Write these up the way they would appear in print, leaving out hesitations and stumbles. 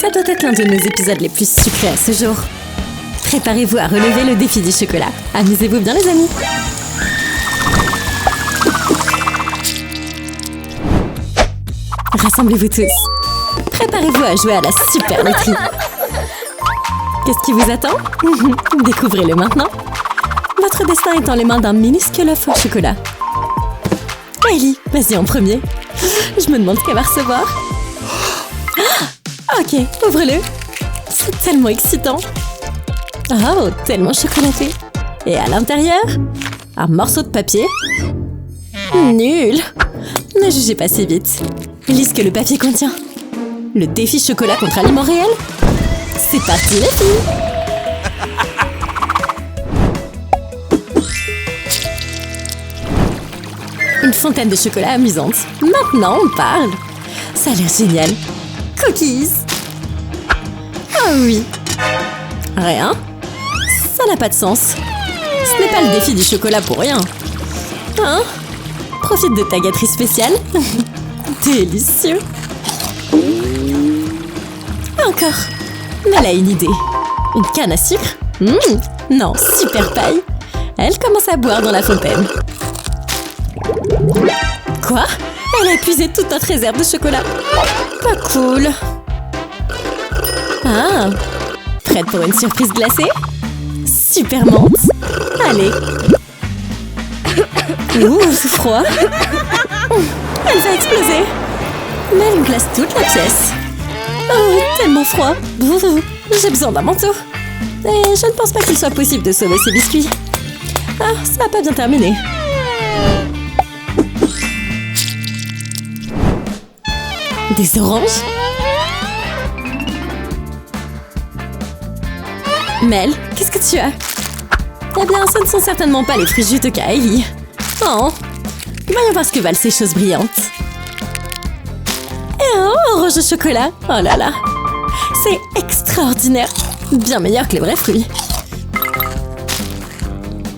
Ça doit être l'un de nos épisodes les plus sucrés à ce jour. Préparez-vous à relever le défi du chocolat. Amusez-vous bien les amis. Rassemblez-vous tous. Préparez-vous à jouer à la super loterie. Qu'est-ce qui vous attend? Découvrez-le maintenant. Votre destin est dans les mains d'un minuscule œuf au chocolat. Ellie, vas-y en premier. Je me demande ce qu'elle va recevoir. Ok, ouvre-le. C'est tellement excitant. Oh, tellement chocolaté. Et à l'intérieur, un morceau de papier. Nul. Ne jugez pas si vite. Lis ce que le papier contient. Le défi chocolat contre aliments réels. C'est parti les filles. Une fontaine de chocolat amusante. Maintenant, on parle. Ça a l'air génial. Cookies. Oh oui. Rien. Ça n'a pas de sens. Ce n'est pas le défi du chocolat pour rien. Hein? Profite de ta gâterie spéciale. Délicieux. Encore. Elle a une idée. Une canne à sucre? Non, super paille. Elle commence à boire dans la fontaine. Quoi? Elle a épuisé toute notre réserve de chocolat. Pas cool. Ah, prête pour une surprise glacée? Super menthe. Allez. Ouh, c'est froid. Elle va exploser. Mais elle me glace toute la pièce. Oh, tellement froid. J'ai besoin d'un manteau. Et je ne pense pas qu'il soit possible de sauver ces biscuits. Ah, ça n'a pas bien terminé. Des oranges? Mel, qu'est-ce que tu as? Eh bien, ce ne sont certainement pas les fruits juteux qu'a Ellie. Oh, voyons voir ce que valent ces choses brillantes. Et un orange au chocolat. Oh là là, c'est extraordinaire. Bien meilleur que les vrais fruits.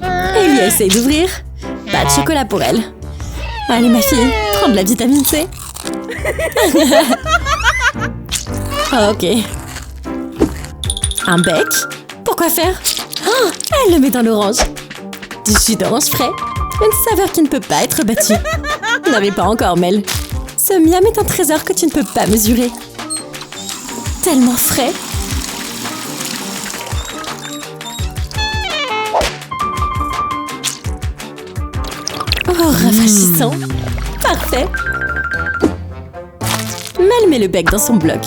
Ellie essaye d'ouvrir. Pas de chocolat pour elle. Allez ma fille, prends de la vitamine C. Ok. Un bec? Pourquoi faire? Oh, elle le met dans l'orange. Du jus d'orange frais. Une saveur qui ne peut pas être battue. N'arrive pas encore, Mel. Ce miam est un trésor que tu ne peux pas mesurer. Tellement frais. Oh, rafraîchissant. Parfait. Mel met le bec dans son bloc.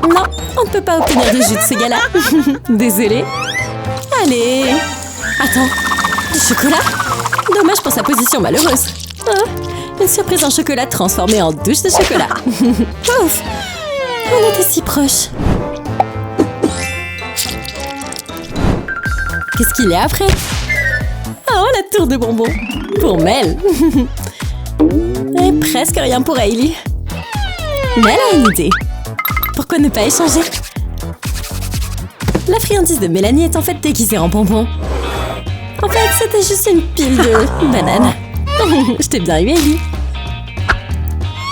Non, on ne peut pas obtenir de jus de ces gars-là. Désolée. Allez. Attends, du chocolat? Dommage pour sa position malheureuse. Oh, une surprise en chocolat transformée en douche de chocolat. Ouf, on était si proches. Qu'est-ce qu'il y a après? Oh, la tour de bonbons. Pour Mel. Et presque rien pour Hailey. Mel a une idée. Pourquoi ne pas échanger? La friandise de Mélanie est en fait déguisée en bonbons. En fait, c'était juste une pile de bananes. Je t'ai bien eu, Hailey.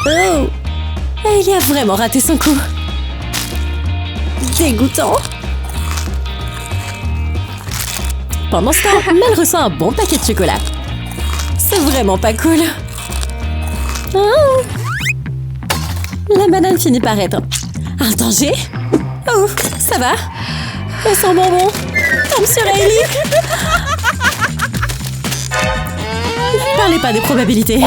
Oh! Hailey a vraiment raté son coup. Dégoûtant. Pendant ce temps, Mel reçoit un bon paquet de chocolat. C'est vraiment pas cool. Oh. La banane finit par être un danger. Oh, ça va. Elle sent bonbon. Tombe sur Hailey. Ne parlez pas des probabilités.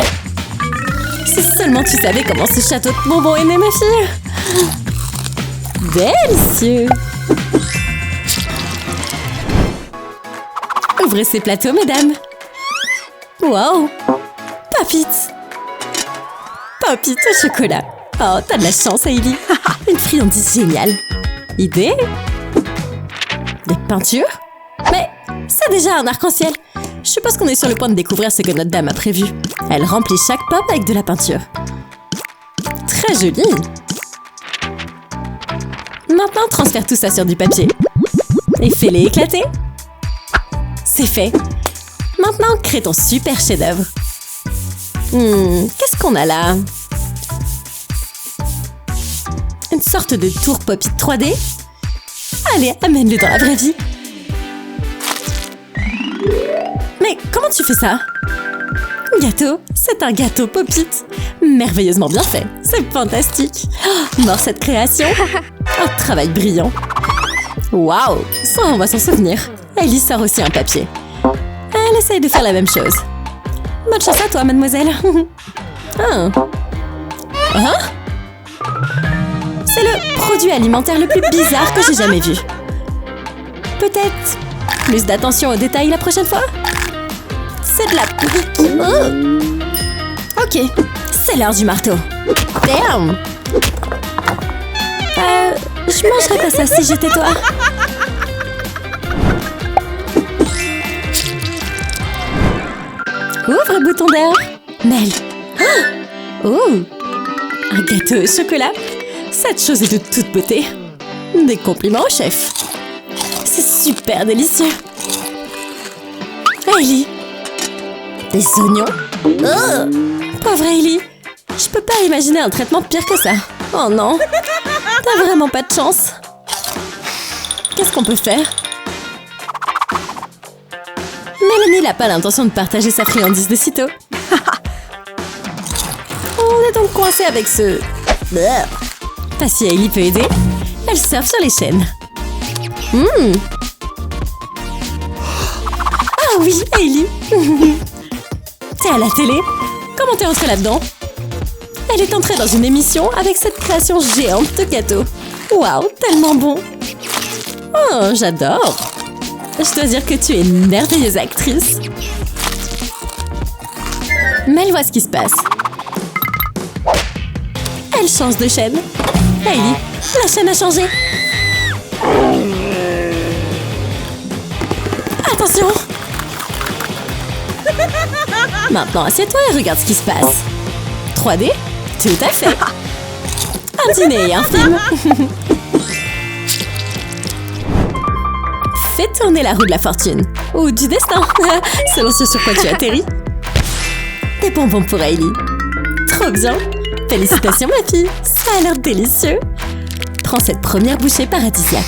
Si seulement tu savais comment ce château de bonbons est né, ma fille. Délicieux. Ouvrez ces plateaux, mesdames. Wow. Papites. Papites au chocolat. Oh, t'as de la chance, Hailey. Une friandise géniale. Idée? Des peintures? Mais c'est déjà un arc-en-ciel. Je suppose qu'on est sur le point de découvrir ce que notre dame a prévu. Elle remplit chaque pop avec de la peinture. Très joli. Maintenant, transfère tout ça sur du papier. Et fais-les éclater. C'est fait. Maintenant, crée ton super chef-d'œuvre. Qu'est-ce qu'on a là? sorte de tour Pop-It 3D. Allez, amène-le dans la vraie vie. Mais comment tu fais ça? Gâteau, c'est un gâteau Pop-It. Merveilleusement bien fait, c'est fantastique. Oh, mort cette création. Un travail brillant. Waouh, ça on va s'en souvenir. Ellie sort aussi un papier. Elle essaye de faire la même chose. Bonne chance à toi, mademoiselle. Ah. Hein? C'est le produit alimentaire le plus bizarre que j'ai jamais vu. Peut-être plus d'attention aux détails la prochaine fois? C'est de la brique. Oh. Ok, c'est l'heure du marteau. Damn! Je mangerais pas ça si j'étais toi. Ouvre, bouton d'air. Mel. Oh! Un gâteau au chocolat. Cette chose est de toute beauté. Des compliments au chef. C'est super délicieux. Hailey. Des oignons. Oh! Pauvre Hailey. Je peux pas imaginer un traitement pire que ça. Oh non. T'as vraiment pas de chance. Qu'est-ce qu'on peut faire? Mélanie n'a pas l'intention de partager sa friandise de sitôt. On est donc coincé avec ce... Pas si Hailey peut aider. Elle surfe sur les chaînes. Ah oui, Hailey. T'es à la télé? Comment t'es entrée là-dedans? Elle est entrée dans une émission avec cette création géante de gâteau. Waouh, tellement bon. Oh, j'adore. Je dois dire que tu es une merveilleuse actrice. Mel voit ce qui se passe. Elle change de chaîne. Hailey, la chaîne a changé. Attention. Maintenant, assieds-toi et regarde ce qui se passe. 3D? Tout à fait. Un dîner et un film. Fais tourner la roue de la fortune. Ou du destin, selon ce sur quoi tu atterris. Des bonbons pour Hailey. Trop bien. Félicitations ma fille, ça a l'air délicieux. Prends cette première bouchée paradisiaque.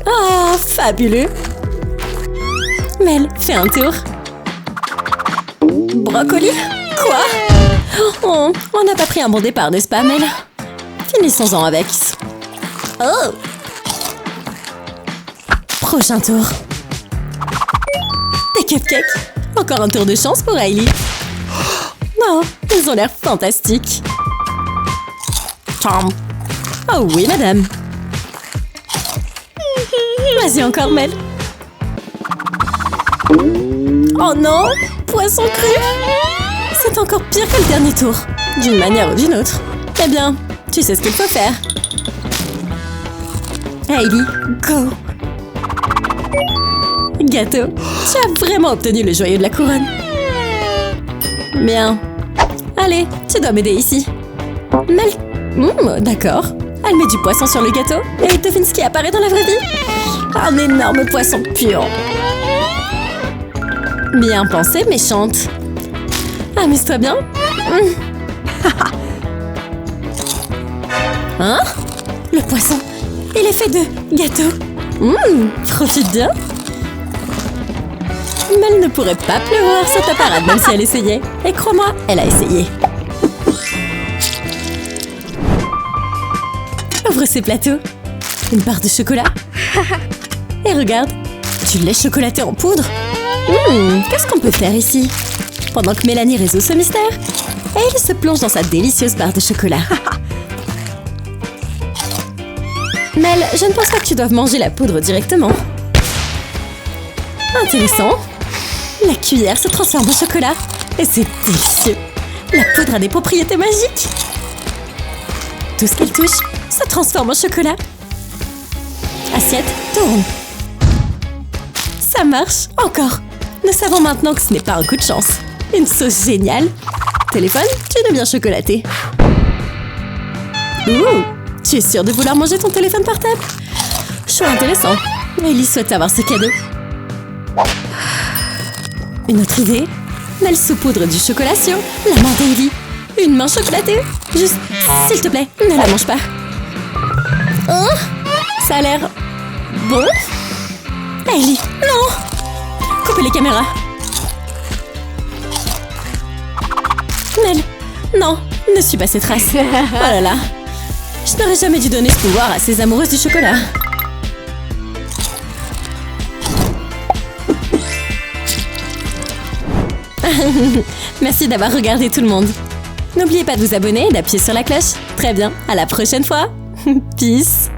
Oh, fabuleux. Mel, fais un tour. Brocoli? Quoi? Oh, on n'a pas pris un bon départ, n'est-ce pas, Mel? Finissons-en avec. Oh! Prochain tour. Des cupcakes. Encore un tour de chance pour Hailey. Oh, ils ont l'air fantastiques. Charm. Oh oui, madame. Vas-y encore, Mel. Oh non! Poisson cru! C'est encore pire que le dernier tour. D'une manière ou d'une autre. Eh bien, tu sais ce qu'il faut faire. Hailey, go! Gâteau, tu as vraiment obtenu le joyau de la couronne. Bien. Allez, tu dois m'aider ici. Mel... d'accord. Elle met du poisson sur le gâteau et devine ce qui apparaît dans la vraie vie. Un énorme poisson pur. Bien pensé, méchante. Amuse-toi bien. Hein? Le poisson, il est fait de gâteau. Profite bien. Mel ne pourrait pas pleurer sur ta parade même si elle essayait. Et crois-moi, elle a essayé. Ouvre ces plateaux. Une barre de chocolat. Et regarde, du lait chocolaté en poudre. Qu'est-ce qu'on peut faire ici? Pendant que Mélanie résout ce mystère, elle se plonge dans sa délicieuse barre de chocolat. Mel, je ne pense pas que tu doives manger la poudre directement. Intéressant. La cuillère se transforme en chocolat. Et c'est délicieux. La poudre a des propriétés magiques. Tout ce qu'elle touche se transforme en chocolat. Assiette, tourne. Ça marche, encore. Nous savons maintenant que ce n'est pas un coup de chance. Une sauce géniale. Téléphone, tu es bien chocolaté. Tu es sûre de vouloir manger ton téléphone portable? Choix intéressant. Ellie souhaite avoir ce cadeau. Une autre idée? Mel saupoudre du chocolat sur la main d'Ellie. Une main chocolatée. Juste, s'il te plaît, ne la mange pas. Oh, ça a l'air... bon. Ellie, non! Coupez les caméras. Nell, non, ne suis pas ces traces. Oh là là. Je n'aurais jamais dû donner ce pouvoir à ces amoureuses du chocolat. Merci d'avoir regardé tout le monde. N'oubliez pas de vous abonner et d'appuyer sur la cloche. Très bien, à la prochaine fois. Peace.